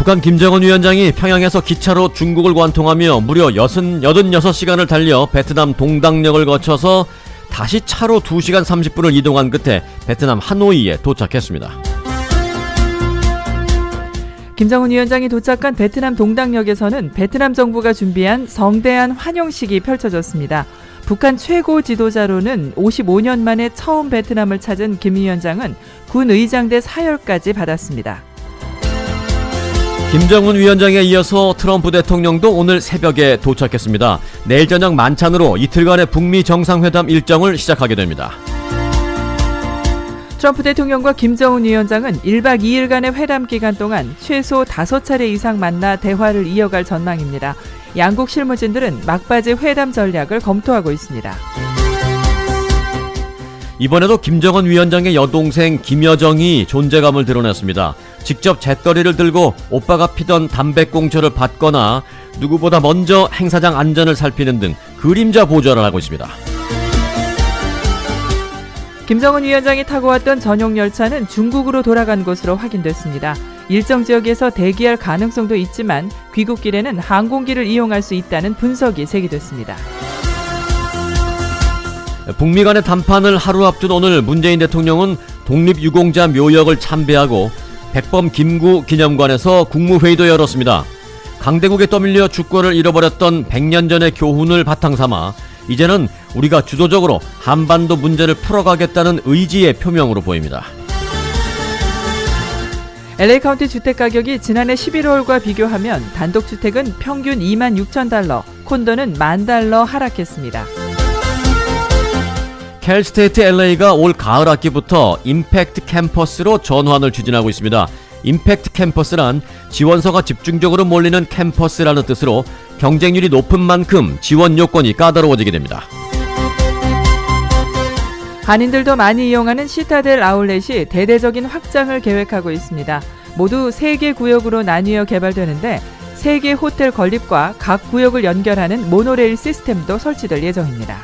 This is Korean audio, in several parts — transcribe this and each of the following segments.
북한 김정은 위원장이 평양에서 기차로 중국을 관통하며 무려 86시간을 달려 베트남 동당역을 거쳐서 다시 차로 2시간 30분을 이동한 끝에 베트남 하노이에 도착했습니다. 김정은 위원장이 도착한 베트남 동당역에서는 베트남 정부가 준비한 성대한 환영식이 펼쳐졌습니다. 북한 최고 지도자로는 55년 만에 처음 베트남을 찾은 김 위원장은 군 의장대 사열까지 받았습니다. 김정은 위원장에 이어서 트럼프 대통령도 오늘 새벽에 도착했습니다. 내일 저녁 만찬으로 이틀간의 북미 정상회담 일정을 시작하게 됩니다. 트럼프 대통령과 김정은 위원장은 1박 2일간의 회담 기간 동안 최소 5차례 이상 만나 대화를 이어갈 전망입니다. 양국 실무진들은 막바지 회담 전략을 검토하고 있습니다. 이번에도 김정은 위원장의 여동생 김여정이 존재감을 드러냈습니다. 직접 잿더리를 들고 오빠가 피던 담배꽁초를 받거나 누구보다 먼저 행사장 안전을 살피는 등 그림자 보좌를 하고 있습니다. 김정은 위원장이 타고 왔던 전용 열차는 중국으로 돌아간 것으로 확인됐습니다. 일정 지역에서 대기할 가능성도 있지만 귀국길에는 항공기를 이용할 수 있다는 분석이 제기됐습니다. 북미 간의 담판을 하루 앞둔 오늘 문재인 대통령은 독립유공자 묘역을 참배하고 백범 김구 기념관에서 국무회의도 열었습니다. 강대국에 떠밀려 주권을 잃어버렸던 100년 전의 교훈을 바탕삼아 이제는 우리가 주도적으로 한반도 문제를 풀어가겠다는 의지의 표명으로 보입니다. LA 카운티 주택가격이 지난해 11월과 비교하면 단독주택은 평균 26,000달러, 콘도는 $10,000 하락했습니다. 캘스테이트 LA가 올 가을 학기부터 임팩트 캠퍼스로 전환을 추진하고 있습니다. 임팩트 캠퍼스란 지원서가 집중적으로 몰리는 캠퍼스라는 뜻으로 경쟁률이 높은 만큼 지원 요건이 까다로워지게 됩니다. 한인들도 많이 이용하는 시타델 아울렛이 대대적인 확장을 계획하고 있습니다. 모두 3개 구역으로 나뉘어 개발되는데 3개 호텔 건립과 각 구역을 연결하는 모노레일 시스템도 설치될 예정입니다.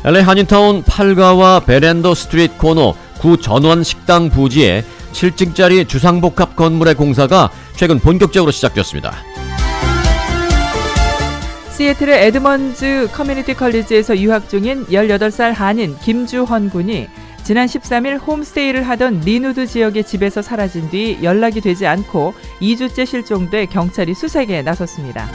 LA 한인타운 8가와 베란더 스트리트 코너 구 전원 식당 부지에 7층짜리 주상복합 건물의 공사가 최근 본격적으로 시작되었습니다. 시애틀의 에드먼즈 커뮤니티 컬리지에서 유학 중인 18살 한인 김주헌 군이 지난 13일 홈스테이를 하던 리누드 지역의 집에서 사라진 뒤 연락이 되지 않고 2주째 실종돼 경찰이 수색에 나섰습니다.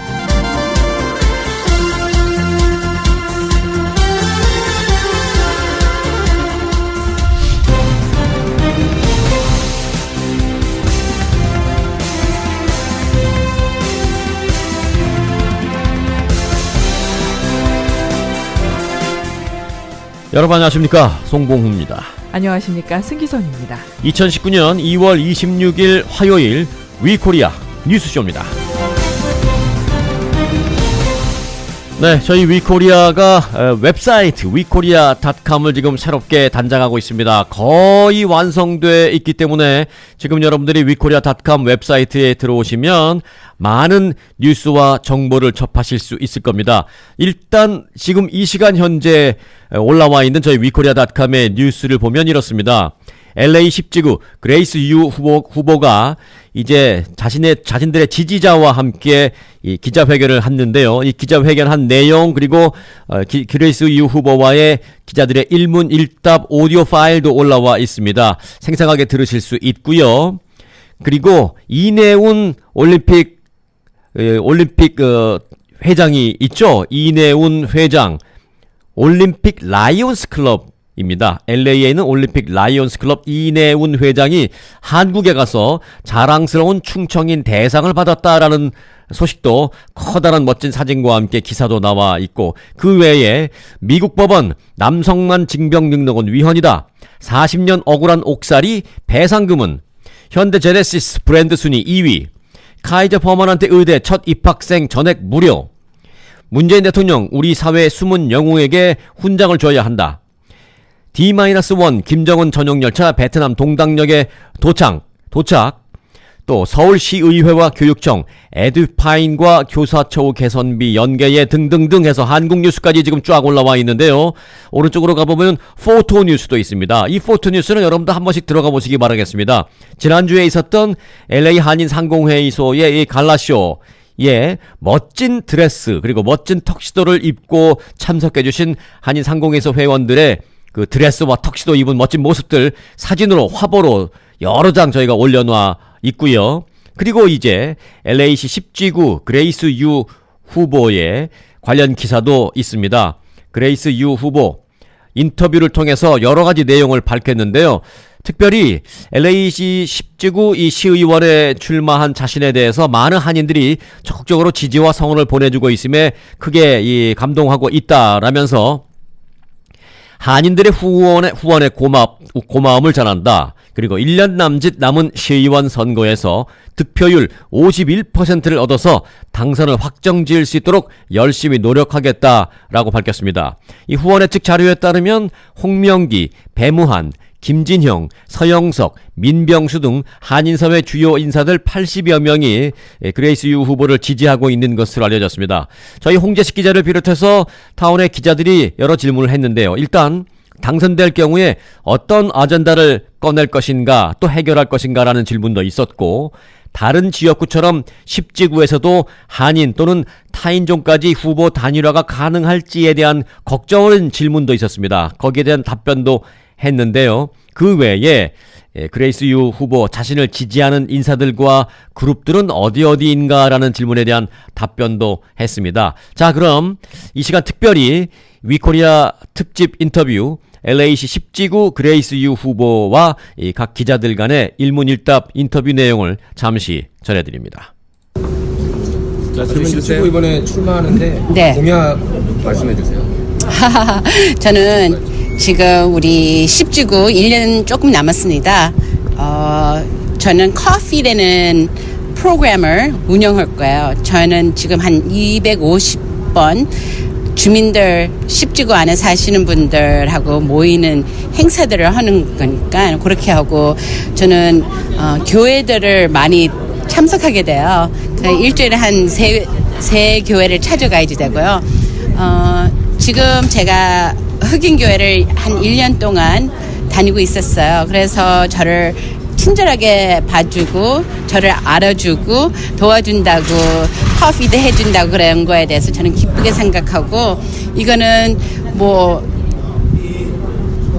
여러분 안녕하십니까, 송봉후입니다. 안녕하십니까, 승기선입니다. 2019년 2월 26일 화요일 위코리아 뉴스쇼입니다. 네, 저희 위코리아가 웹사이트 위코리아.com을 지금 새롭게 단장하고 있습니다. 거의 완성돼 있기 때문에 지금 여러분들이 위코리아.com 웹사이트에 들어오시면 많은 뉴스와 정보를 접하실 수 있을 겁니다. 일단 지금 이 시간 현재 올라와 있는 저희 위코리아.com의 뉴스를 보면 이렇습니다. LA 10지구 그레이스 유 후보가 이제 자신들의 지지자와 함께 이 기자회견을 했는데요. 이 기자회견한 내용 그리고 그레이스 유 후보와의 기자들의 일문일답 오디오 파일도 올라와 있습니다. 생생하게 들으실 수 있고요. 그리고 이내운 올림픽 회장이 있죠. 이내운 회장 올림픽 라이온스 클럽 입니다. LA에 있는 올림픽 라이온스 클럽 이내운 회장이 한국에 가서 자랑스러운 충청인 대상을 받았다라는 소식도 커다란 멋진 사진과 함께 기사도 나와 있고, 그 외에 미국 법원 남성만 징병 능력은 위헌이다. 40년 억울한 옥살이 배상금은 현대제네시스 브랜드 순위 2위. 카이저 퍼머넌트 의대 첫 입학생 전액 무료. 문재인 대통령 우리 사회 숨은 영웅에게 훈장을 줘야 한다. D-1 김정은 전용 열차 베트남 동당역에 도착. 또 서울시의회와 교육청, 에듀파인과 교사처우 개선비 연계에 등등등 해서 한국뉴스까지 지금 쫙 올라와 있는데요. 오른쪽으로 가보면 포토뉴스도 있습니다. 이 포토뉴스는 여러분도 한 번씩 들어가 보시기 바라겠습니다. 지난주에 있었던 LA 한인상공회의소의 이 갈라쇼, 예, 멋진 드레스 그리고 멋진 턱시도를 입고 참석해주신 한인상공회의소 회원들의 그 드레스와 턱시도 입은 멋진 모습들 사진으로 화보로 여러 장 저희가 올려놔 있고요. 그리고 이제 LA시 10지구 그레이스 유 후보의 관련 기사도 있습니다. 그레이스 유 후보 인터뷰를 통해서 여러 가지 내용을 밝혔는데요. 특별히 LA시 10지구 이 시의원에 출마한 자신에 대해서 많은 한인들이 적극적으로 지지와 성원을 보내주고 있음에 크게 감동하고 있다라면서 한인들의 후원에 고마움을 전한다. 그리고 1년 남짓 남은 시의원 선거에서 득표율 51%를 얻어서 당선을 확정지을 수 있도록 열심히 노력하겠다라고 밝혔습니다. 이 후원회 측 자료에 따르면 홍명기, 배무한, 김진형, 서영석, 민병수 등 한인사회 주요 인사들 80여 명이 그레이스 유 후보를 지지하고 있는 것으로 알려졌습니다. 저희 홍재식 기자를 비롯해서 타운의 기자들이 여러 질문을 했는데요. 일단 당선될 경우에 어떤 아젠다를 꺼낼 것인가 또 해결할 것인가라는 질문도 있었고 다른 지역구처럼 10지구에서도 한인 또는 타인종까지 후보 단일화가 가능할지에 대한 걱정을 질문도 있었습니다. 거기에 대한 답변도 했는데요. 그 외에 그레이스 유 후보 자신을 지지하는 인사들과 그룹들은 어디인가라는 질문에 대한 답변도 했습니다. 자, 그럼 이 시간 특별히 위코리아 특집 인터뷰 LA시 10지구 그레이스 유 후보와 각 기자들 간의 일문일답 인터뷰 내용을 잠시 전해드립니다. 자, 그러면 10지구 이번에 출마하는데 네. 공약 말씀해 주세요. 저는 지금 우리 10지구 1년 조금 남았습니다. 저는 커피라는 프로그램을 운영할 거예요. 저는 지금 한 250번 주민들 10지구 안에 사시는 분들하고 모이는 행사들을 하는 거니까 그렇게 하고 저는 교회들을 많이 참석하게 돼요. 일주일에 한 세 교회를 찾아가야지 되고요. 지금 제가 흑인교회를 한 1년 동안 다니고 있었어요. 그래서 저를 친절하게 봐주고 저를 알아주고 도와준다고 커피도 해준다고 그런 거에 대해서 저는 기쁘게 생각하고 이거는 뭐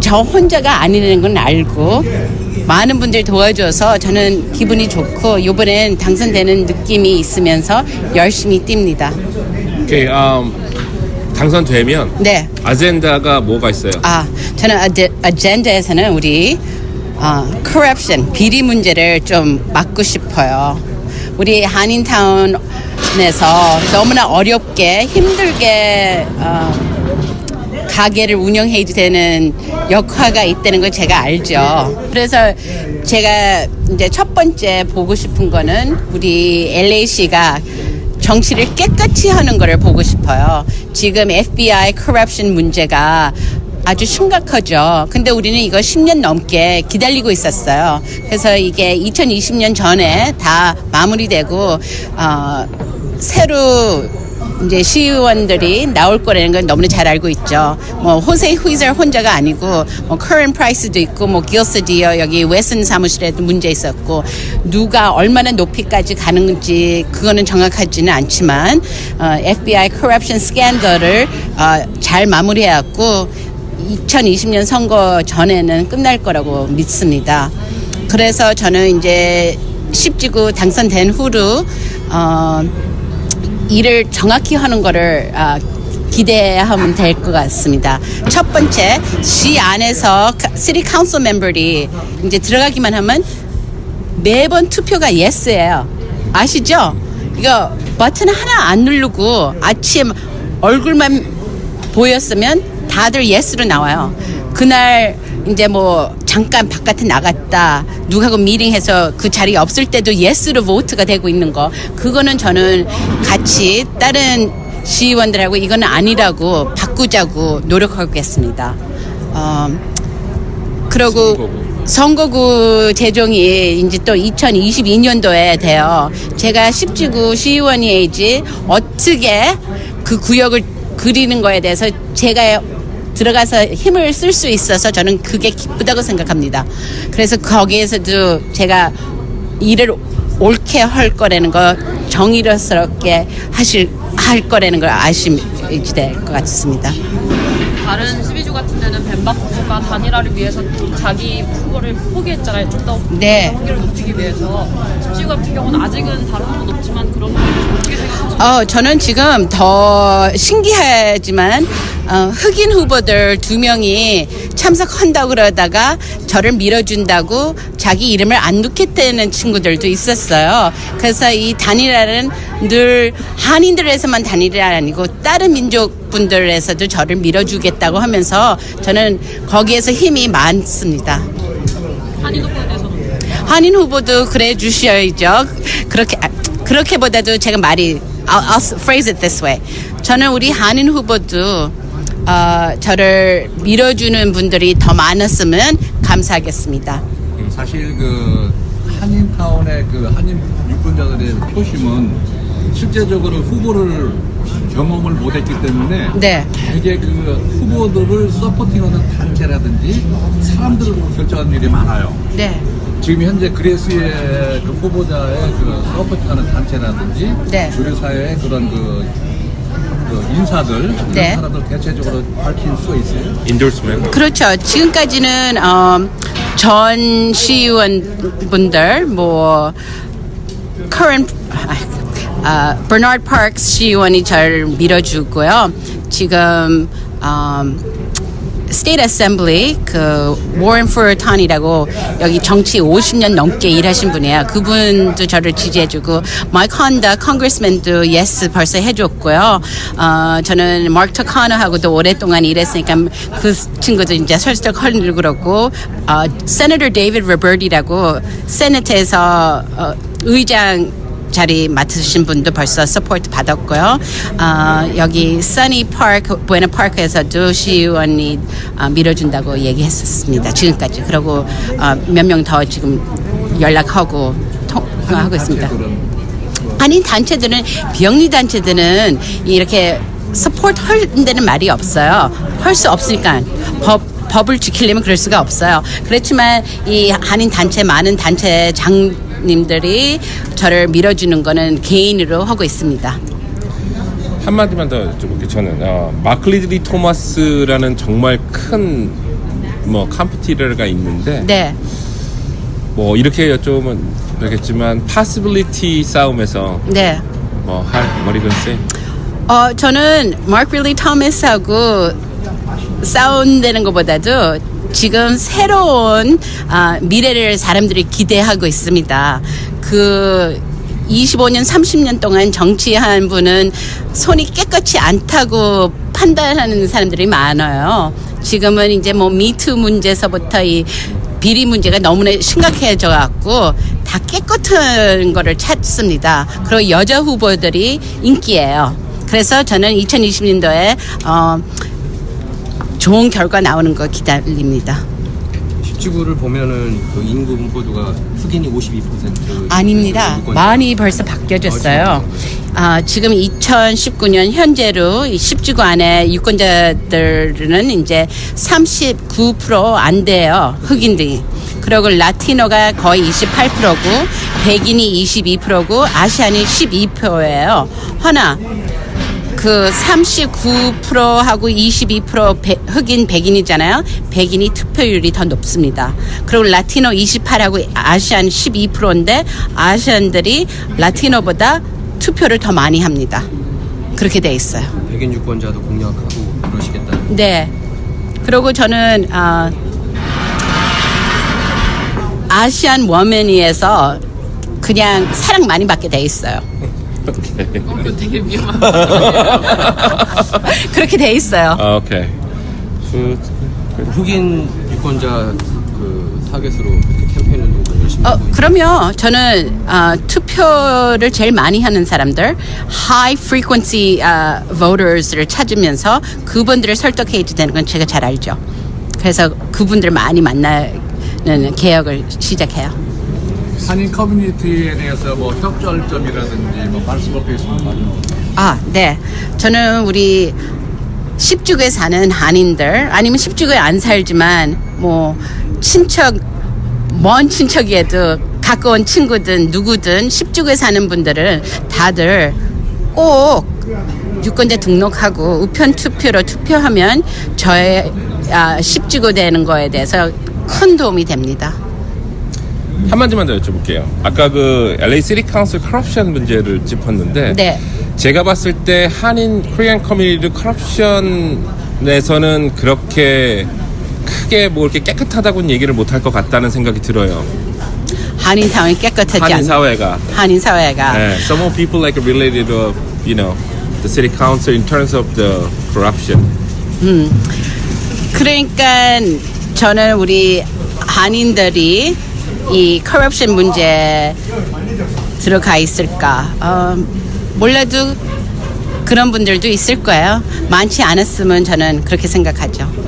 저 혼자가 아니라는 건 알고 많은 분들이 도와줘서 저는 기분이 좋고 이번엔 당선되는 느낌이 있으면서 열심히 뜁니다. 오케이, 당선되면 네. 아젠다가 뭐가 있어요? 저는 아젠다에서는 우리 corruption, 비리 문제를 좀 막고 싶어요. 우리 한인타운에서 너무나 어렵게 힘들게 가게를 운영해야 되는 역할가 있다는 걸 제가 알죠. 그래서 제가 이제 첫 번째 보고 싶은 거는 우리 LA시가 정치를 깨끗이 하는 거를 보고 싶어요. 지금 FBI corruption 문제가 아주 심각하죠. 근데 우리는 이거 10년 넘게 기다리고 있었어요. 그래서 이게 2020년 전에 다 마무리되고 새로 이제 시의원들이 나올 거라는 건 너무나 잘 알고 있죠. 뭐 호세 후이저 혼자가 아니고 뭐 커런 프라이스도 있고 뭐 길스디어 여기 웨슨 사무실에도 문제 있었고 누가 얼마나 높이까지 가는지 그거는 정확하지는 않지만 FBI corruption 스캔들을 잘 마무리해왔고 2020년 선거 전에는 끝날 거라고 믿습니다. 그래서 저는 이제 10지구 당선된 후로 일을 정확히 하는 거를 기대하면 될 것 같습니다. 첫 번째, 시 안에서 시티 카운슬 멤버들이 이제 들어가기만 하면 매번 투표가 예스예요. 아시죠? 이거 버튼 하나 안 누르고 아침 얼굴만 보였으면 다들 예스로 나와요. 그날 이제 뭐 잠깐 바깥에 나갔다 누구하고 미팅해서 그 자리에 없을 때도 예스로 보트가 되고 있는 거 그거는 저는 같이 다른 시의원들하고 이거는 아니라고 바꾸자고 노력하겠습니다. 그리고 선거구 재정이 이제 또 2022년도에 돼요. 제가 10지구 시의원이지 어떻게 그 구역을 그리는 거에 대해서 제가 들어가서 힘을 쓸 수 있어서 저는 그게 기쁘다고 생각합니다. 그래서 거기에서도 제가 일을 옳게 할 거라는 거, 정의롭게 할 거라는 걸 아시면 될 것 같습니다. 다른 12주 같은 데는 벤박 후보가 단일화를 위해서 자기 후보를 포기했잖아요. 좀 더 네. 경기를 높이기 위해서. 10주 같은 경우는 아직은 다른 후보 높지만 그런 부분을 어떻게 생각하세요? 저는 지금 더 신기하지만 흑인 후보들 2명이 참석한다고 그러다가 저를 밀어준다고 자기 이름을 안 넣겠다는 친구들도 있었어요. 그래서 이 단일화는 늘 한인들에서만 단일화 아니고 다른 민족분들에서도 저를 밀어주겠다고 하면서 저는 거기에서 힘이 많습니다. 한인 후보에 대해서는 한인 후보도 그래 주셔야죠. 그렇게보다도 제가 I'll phrase it this way. 저는 우리 한인 후보도 저를 밀어주는 분들이 더 많았으면 감사하겠습니다. 사실 그 한인타운의 그 한인 유권자들의 표심은 실제적으로 후보를 경험을 못했기 때문에 네. 되게 그 후보들을 서포팅하는 단체라든지 사람들을 결정하는 일이 많아요. 네. 지금 현재 그레스의 그 후보자의 그 서포팅하는 단체라든지 네. 주류사회의 그런 그 인사들 네. 그런 사람들 대체적으로 밝힐 수 있어요. 인도스맨. 그렇죠. 지금까지는 전 시의원분들 버나드 파크스 시의원이 저를 밀어주고요. 지금 스테이트 어셈블리 그 워런 푸르탄이라고 여기 정치 50년 넘게 일하신 분이에요. 그분도 저를 지지해주고 마이크 헌다 컨그레스맨도 예스 벌써 해줬고요. 저는 마크 터카너하고도 오랫동안 일했으니까 그 친구도 이제 설득하려고 그러고 세너터 데이비드 로버트라고 세네트에서 의장 자리 맡으신 분도 벌써 서포트 받았고요. 여기 써니 파크, 부에나 파크에서도 시의원이 밀어준다고 얘기했었습니다. 지금까지. 그리고 몇 명 더 지금 연락하고 통화하고 있습니다. 아니 단체들은 비영리 단체들은 이렇게 서포트 한다는 말이 없어요. 할 수 없으니까 법을 지키려면 그럴 수가 없어요. 그렇지만 이 한인 단체 많은 단체 장님들이 저를 밀어주는 거는 개인으로 하고 있습니다. 한마디만 더 여쭤볼게요. 저는 마크 리들리 토마스라는 정말 큰 컴피티터가 있는데 네. 이렇게 여쭤보면 모르겠지만 possibility 싸움에서 네. what are you gonna say? 저는 마크 릴리 토마스하고 싸운다는 것보다도 지금 새로운 미래를 사람들이 기대하고 있습니다. 그 25년, 30년 동안 정치한 분은 손이 깨끗이 않다고 판단하는 사람들이 많아요. 지금은 이제 미투 문제서부터 이 비리 문제가 너무나 심각해져 갖고 다 깨끗한 거를 찾습니다. 그리고 여자 후보들이 인기예요. 그래서 저는 2020년도에 좋은 결과 나오는 거 기다립니다. 10지구를 보면은 그 인구 분포도가 흑인이 52%. 아닙니다. 많이 벌써 바뀌어졌어요. 지금 2019년 현재로 10지구 안에 유권자들은 이제 39% 안 돼요. 흑인들이. 그리고 라티노가 거의 28%고 백인이 22%고 아시안이 12%예요. 허나 그 39%하고 22% 흑인 백인이잖아요. 백인이 투표율이 더 높습니다. 그리고 라티노 28하고 아시안 12%인데 아시안들이 라티노보다 투표를 더 많이 합니다. 그렇게 돼 있어요. 백인 유권자도 공략하고 그러시겠다. 네. 그리고 저는 아시안 워맨이에서 그냥 사랑 많이 받게 돼 있어요. 그거 되게 위험한 그렇게 돼 있어요. 오케이. 흑인 유권자 그 타겟으로 이렇게 캠페인을 너무 열심히 하고 있는. 그럼요. 저는 투표를 제일 많이 하는 사람들, high frequency voters를 찾으면서 그분들을 설득해야 되는 건 제가 잘 알죠. 그래서 그분들 많이 만나는 개혁을 시작해요. 한인 커뮤니티에 대해서 뭐 협절점이라든지 뭐 말씀을 드리시면 많이. 네. 저는 우리 10주구에 사는 한인들 아니면 10주구에 안 살지만 뭐 친척 먼 친척이어도 가까운 친구든 누구든 10주구에 사는 분들은 다들 꼭 유권자 등록하고 우편 투표로 투표하면 저의 10주구 되는 거에 대해서 큰 도움이 됩니다. 한마디만 더 여쭤볼게요. 아까 그 LA 시티 카운슬 커럽션 문제를 짚었는데 네. 제가 봤을 때 한인 코리안 커뮤니티 커럽션에서는 그렇게 크게 뭐 이렇게 깨끗하다고는 얘기를 못할 것 같다는 생각이 들어요. 한인 사회가 깨끗하지 한인 않 사회가. 한인 사회가 네, some people like related to, you know, the city council in terms of the corruption. 그러니까 저는 우리 한인들이 이 커럽션 문제 들어가 있을까 몰라도 그런 분들도 있을 거예요. 많지 않았으면 저는 그렇게 생각하죠.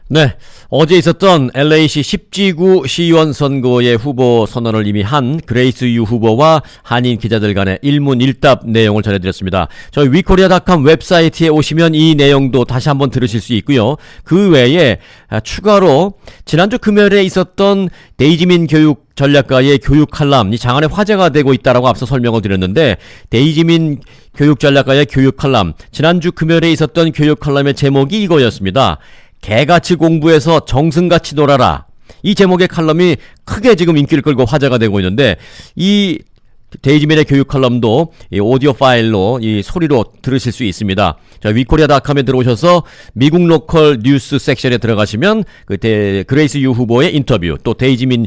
네, 어제 있었던 LA시 10지구 시의원 선거의 후보 선언을 이미 한 그레이스 유 후보와 한인 기자들 간의 일문일답 내용을 전해드렸습니다. 저희 위코리아닷컴 웹사이트에 오시면 이 내용도 다시 한번 들으실 수 있고요. 그 외에 추가로 지난주 금요일에 있었던 데이지민 교육 전략가의 교육 칼럼이 장안의 화제가 되고 있다라고 앞서 설명을 드렸는데, 데이지민 교육 전략가의 교육 칼럼, 지난주 금요일에 있었던 교육 칼럼의 제목이 이거였습니다. 개같이 공부해서 정승같이 놀아라. 이 제목의 칼럼이 크게 지금 인기를 끌고 화제가 되고 있는데, 이 데이지민의 교육 칼럼도 이 오디오 파일로 이 소리로 들으실 수 있습니다. 자, 위코리아닷컴에 들어오셔서 미국 로컬 뉴스 섹션에 들어가시면 그 그레이스 유 후보의 인터뷰, 또 데이지민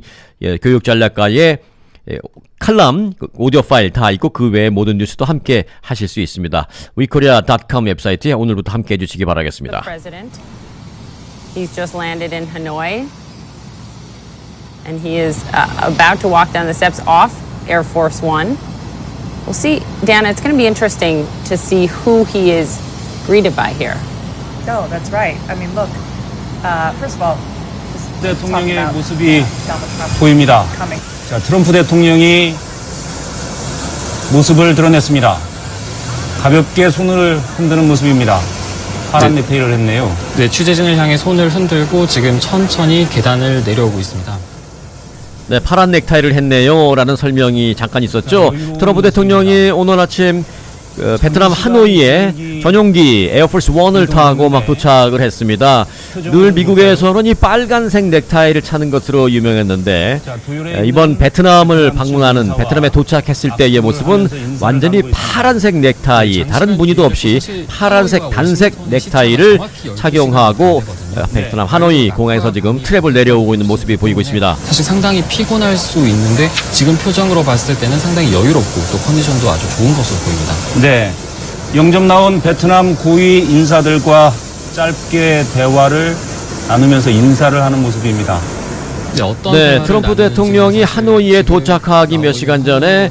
교육 전략가의 칼럼, 오디오 파일 다 있고 그 외에 모든 뉴스도 함께 하실 수 있습니다. 위코리아닷컴 웹사이트에 오늘부터 함께 해주시기 바라겠습니다. He's just landed in Hanoi, and he is about to walk down the steps off Air Force One. We'll see, Dana, it's going to be interesting to see who he is greeted by here. No, that's right. I mean, look, first of all, 대통령의 모습이 보입니다. 자, 트럼프 대통령이 모습을 드러냈습니다. 가볍게 손을 흔드는 모습입니다. 파란 넥타이를 했네요. 네, 취재진을 향해 손을 흔들고 지금 천천히 계단을 내려오고 있습니다. 네, 파란 넥타이를 했네요 라는 설명이 잠깐 있었죠. 트럼프 대통령이 오늘 아침 베트남 하노이에 전용기 에어포스 1을 타고 막 도착을 했습니다. 늘 미국에서는 이 빨간색 넥타이를 차는 것으로 유명했는데, 이번 베트남을 방문하는, 베트남에 도착했을 때의 모습은 완전히 파란색 넥타이, 다른 무늬도 없이 파란색 단색 넥타이를 착용하고 베트남 하노이 공항에서 지금 트랩을 내려오고 있는 모습이 보이고 있습니다. 사실 상당히 피곤할 수 있는데 지금 표정으로 봤을 때는 상당히 여유롭고 또 컨디션도 아주 좋은 것으로 보입니다. 네, 영접 나온 베트남 고위 인사들과 짧게 대화를 나누면서 인사를 하는 모습입니다. 네, 트럼프 대통령이 하노이에 도착하기 몇 시간 전에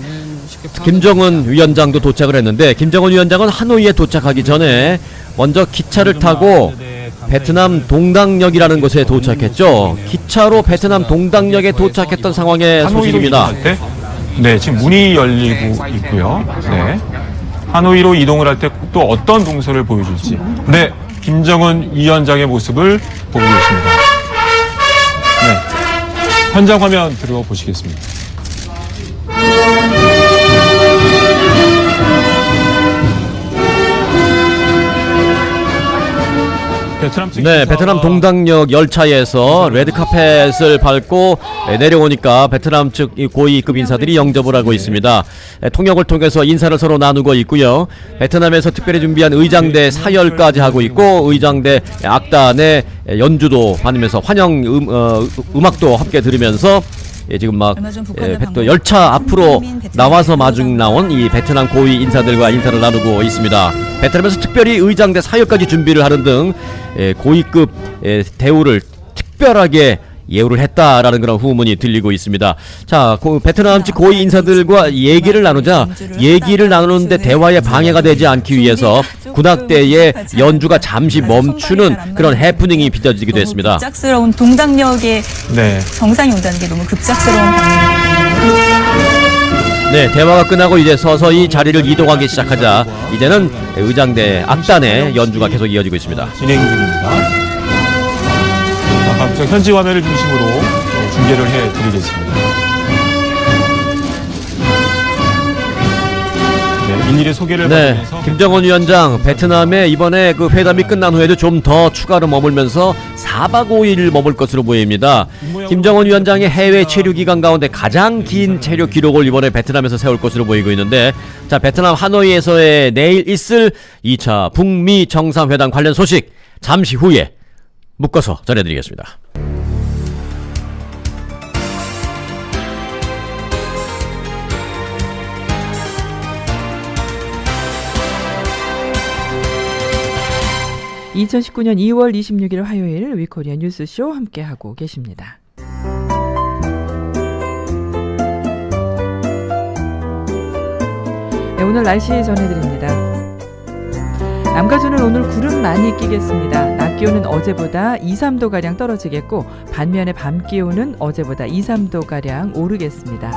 김정은 위원장도 도착을 했는데, 김정은 위원장은 하노이에 도착하기 전에 먼저 기차를 타고 베트남 동당역이라는 곳에 도착했죠. 기차로 베트남 동당역에 도착했던 상황의 소식입니다. 네, 지금 문이 열리고 있고요. 네, 하노이로 이동을 할 때 또 어떤 동선을 보여줄지. 네, 김정은 위원장의 모습을 보고 계십니다. 네, 현장 화면 들어보시겠습니다. 네, 베트남 동당역 열차에서 레드카펫을 밟고 내려오니까 베트남 측 고위급 인사들이 영접을 하고 있습니다. 통역을 통해서 인사를 서로 나누고 있고요. 베트남에서 특별히 준비한 의장대 사열까지 하고 있고, 의장대 악단의 연주도 받으면서 환영 음악도 함께 들으면서 지금 막 또 열차 앞으로 나와서 마중 나온 이 베트남 고위 인사들과 인사를 나누고 있습니다. 베트남에서 특별히 의장대 사역까지 준비를 하는 등 고위급 대우를 특별하게 예우를 했다라는 그런 후문이 들리고 있습니다. 자, 베트남 측 고위 인사들과 얘기를 나누자 얘기를 나누는데 대화에 방해가 되지 않기 위해서 군악대의 연주가 잠시 멈추는 그런 해프닝이 빚어지기도 했습니다. 급작스러운 동당역의 네. 정상이 온다는 게 너무 급작스러운 방법이거든요. 네, 대화가 끝나고 이제 서서히 자리를 이동하기 시작하자 이제는 의장대 악단의 연주가 계속 이어지고 있습니다. 진행 중입니다. 각종 현지 화면을 중심으로 중계를 해드리겠습니다. 네, 일일이 소개를 받으면서 김정은 위원장 베트남에 이번에 그 회담이 끝난 후에도 좀 더 추가로 머물면서 4박 5일 머물 것으로 보입니다. 김정은 위원장의 해외 체류 기간 가운데 가장 긴 체류 기록을 이번에 베트남에서 세울 것으로 보이고 있는데, 자, 베트남 하노이에서의 내일 있을 2차 북미 정상회담 관련 소식 잠시 후에 묶어서 전해드리겠습니다. (2019년 2월 26일) 화요일 위코리아 뉴스쇼 함께하고 계십니다. 네, 오늘 날씨 전해드립니다. 남가주는 오늘 구름 많이 끼겠습니다. 낮 기온은 어제보다 2~3도가량 떨어지겠고 반면에 밤 기온은 어제보다 2~3도가량 오르겠습니다.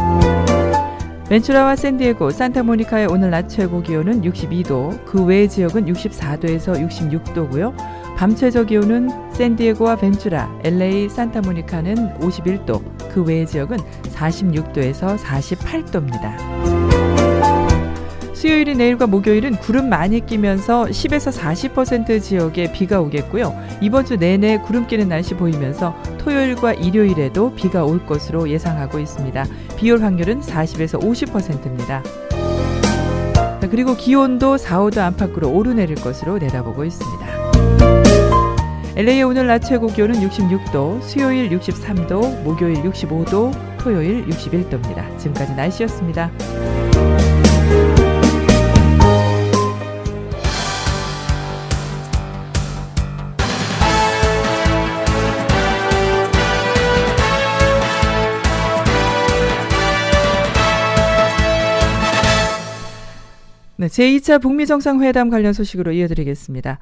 벤츄라와 샌디에고, 산타모니카의 오늘 낮 최고 기온은 62도, 그 외의 지역은 64도에서 66도고요. 밤 최저 기온은 샌디에고와 벤츄라, LA, 산타모니카는 51도, 그 외의 지역은 46도에서 48도입니다. 수요일인 내일과 목요일은 구름 많이 끼면서 10에서 40% 지역에 비가 오겠고요. 이번 주 내내 구름 끼는 날씨 보이면서 토요일과 일요일에도 비가 올 것으로 예상하고 있습니다. 비올 확률은 40에서 50%입니다. 그리고 기온도 4~5도 안팎으로 오르내릴 것으로 내다보고 있습니다. LA의 오늘 낮 최고 기온은 66도, 수요일 63도, 목요일 65도, 토요일 61도입니다. 지금까지 날씨였습니다. 네, 제2차 북미 정상회담 관련 소식으로 이어드리겠습니다.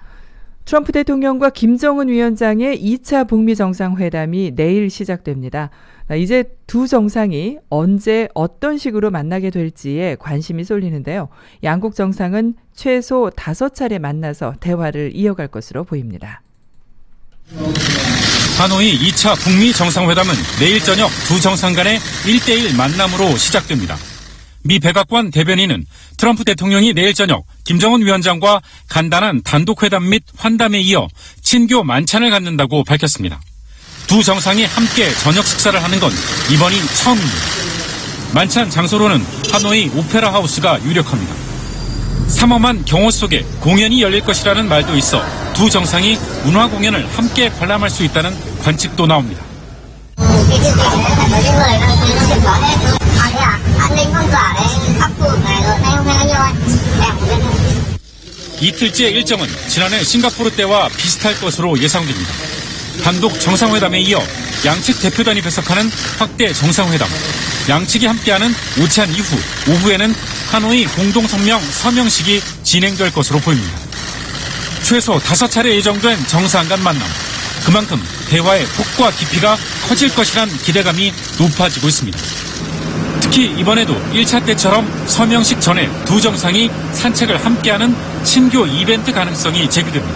트럼프 대통령과 김정은 위원장의 2차 북미 정상회담이 내일 시작됩니다. 이제 두 정상이 언제 어떤 식으로 만나게 될지에 관심이 쏠리는데요. 양국 정상은 최소 5차례 만나서 대화를 이어갈 것으로 보입니다. 하노이 2차 북미 정상회담은 내일 저녁 두 정상 간의 1대1 만남으로 시작됩니다. 미 백악관 대변인은 트럼프 대통령이 내일 저녁 김정은 위원장과 간단한 단독회담 및 환담에 이어 친교 만찬을 갖는다고 밝혔습니다. 두 정상이 함께 저녁 식사를 하는 건 이번이 처음입니다. 만찬 장소로는 하노이 오페라 하우스가 유력합니다. 삼엄한 경호 속에 공연이 열릴 것이라는 말도 있어 두 정상이 문화 공연을 함께 관람할 수 있다는 관측도 나옵니다. 이틀째 일정은 지난해 싱가포르 때와 비슷할 것으로 예상됩니다. 단독 정상회담에 이어 양측 대표단이 배석하는 확대 정상회담, 양측이 함께하는 오찬 이후 오후에는 하노이 공동성명 서명식이 진행될 것으로 보입니다. 최소 5차례 예정된 정상 간 만남, 그만큼 대화의 폭과 깊이가 커질 것이란 기대감이 높아지고 있습니다. 특히 이번에도 1차 때처럼 서명식 전에 두 정상이 산책을 함께하는 친교 이벤트 가능성이 제기됩니다.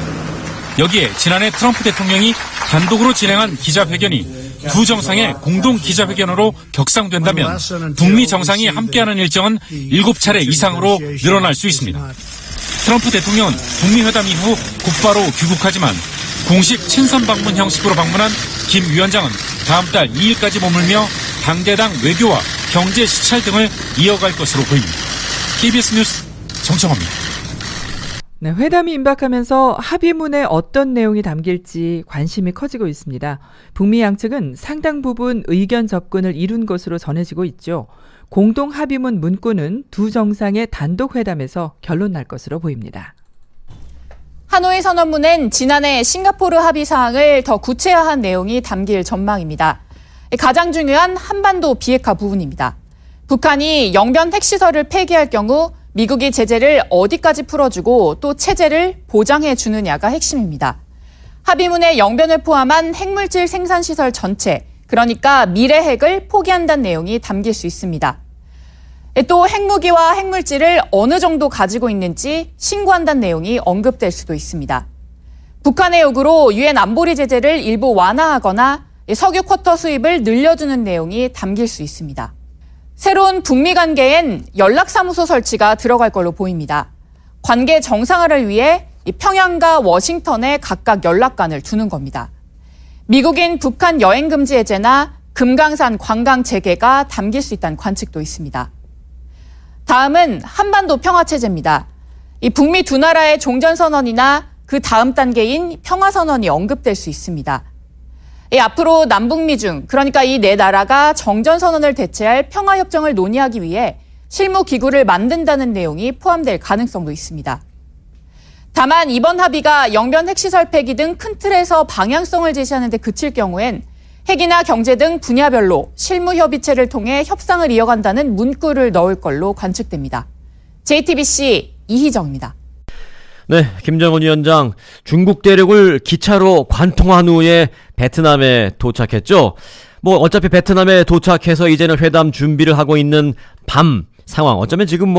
여기에 지난해 트럼프 대통령이 단독으로 진행한 기자회견이 두 정상의 공동 기자회견으로 격상된다면 북미 정상이 함께하는 일정은 7차례 이상으로 늘어날 수 있습니다. 트럼프 대통령은 북미 회담 이후 곧바로 귀국하지만 공식 친선 방문 형식으로 방문한 김 위원장은 다음 달 2일까지 머물며 당대당 외교와 경제 시찰 등을 이어갈 것으로 보입니다. KBS 뉴스 정청호입니다. 네, 회담이 임박하면서 합의문에 어떤 내용이 담길지 관심이 커지고 있습니다. 북미 양측은 상당 부분 의견 접근을 이룬 것으로 전해지고 있죠. 공동 합의문 문구는 두 정상의 단독 회담에서 결론 날 것으로 보입니다. 하노이 선언문엔 지난해 싱가포르 합의 사항을 더 구체화한 내용이 담길 전망입니다. 가장 중요한 한반도 비핵화 부분입니다. 북한이 영변 핵시설을 폐기할 경우 미국이 제재를 어디까지 풀어주고 또 체제를 보장해 주느냐가 핵심입니다. 합의문에 영변을 포함한 핵물질 생산시설 전체, 그러니까 미래 핵을 포기한다는 내용이 담길 수 있습니다. 또 핵무기와 핵물질을 어느 정도 가지고 있는지 신고한다는 내용이 언급될 수도 있습니다. 북한의 요구로 유엔 안보리 제재를 일부 완화하거나 석유 쿼터 수입을 늘려주는 내용이 담길 수 있습니다. 새로운 북미 관계엔 연락사무소 설치가 들어갈 걸로 보입니다. 관계 정상화를 위해 평양과 워싱턴에 각각 연락관을 두는 겁니다. 미국인 북한 여행 금지 해제나 금강산 관광 재개가 담길 수 있다는 관측도 있습니다. 다음은 한반도 평화체제입니다. 이 북미 두 나라의 종전선언이나 그 다음 단계인 평화선언이 언급될 수 있습니다. 앞으로 남북미 중, 그러니까 이 네 나라가 정전선언을 대체할 평화협정을 논의하기 위해 실무기구를 만든다는 내용이 포함될 가능성도 있습니다. 다만 이번 합의가 영변 핵시설 폐기 등 큰 틀에서 방향성을 제시하는 데 그칠 경우엔 핵이나 경제 등 분야별로 실무협의체를 통해 협상을 이어간다는 문구를 넣을 걸로 관측됩니다. JTBC 이희정입니다. 네, 김정은 위원장 중국 대륙을 기차로 관통한 후에 베트남에 도착했죠. 어차피 베트남에 도착해서 이제는 회담 준비를 하고 있는 밤 상황. 어쩌면 지금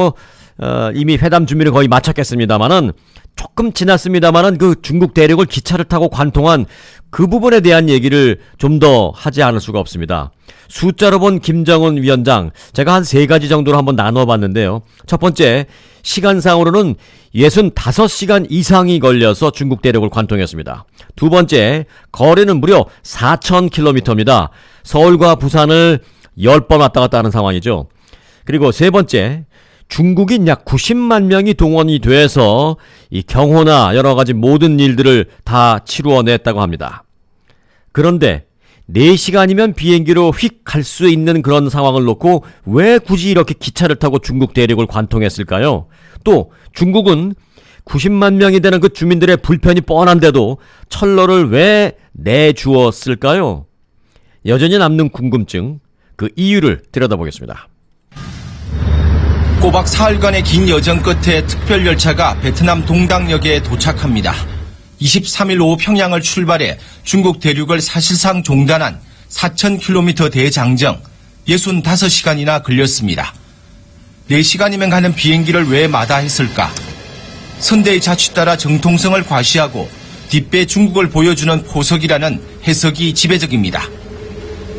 이미 회담 준비를 거의 마쳤겠습니다만은 조금 지났습니다만은 그 중국 대륙을 기차를 타고 관통한 그 부분에 대한 얘기를 좀 더 하지 않을 수가 없습니다. 숫자로 본 김정은 위원장, 제가 한 3가지 정도로 한번 나눠봤는데요. 첫 번째, 시간상으로는 65시간 이상이 걸려서 중국 대륙을 관통했습니다. 두 번째, 거리는 무려 4,000km입니다. 서울과 부산을 10번 왔다 갔다 하는 상황이죠. 그리고 세 번째, 중국인 약 90만 명이 동원이 돼서 이 경호나 여러 가지 모든 일들을 다 치루어냈다고 합니다. 그런데 4시간이면 비행기로 휙 갈 수 있는 그런 상황을 놓고 왜 굳이 이렇게 기차를 타고 중국 대륙을 관통했을까요? 또 중국은 90만 명이 되는 그 주민들의 불편이 뻔한데도 철로를 왜 내주었을까요? 여전히 남는 궁금증, 그 이유를 들여다보겠습니다. 꼬박 사흘간의 긴 여정 끝에 특별열차가 베트남 동당역에 도착합니다. 23일 오후 평양을 출발해 중국 대륙을 사실상 종단한 4,000km 대장정 65시간이나 걸렸습니다. 4시간이면 가는 비행기를 왜 마다했을까? 선대의 자취 따라 정통성을 과시하고 뒷배 중국을 보여주는 포석이라는 해석이 지배적입니다.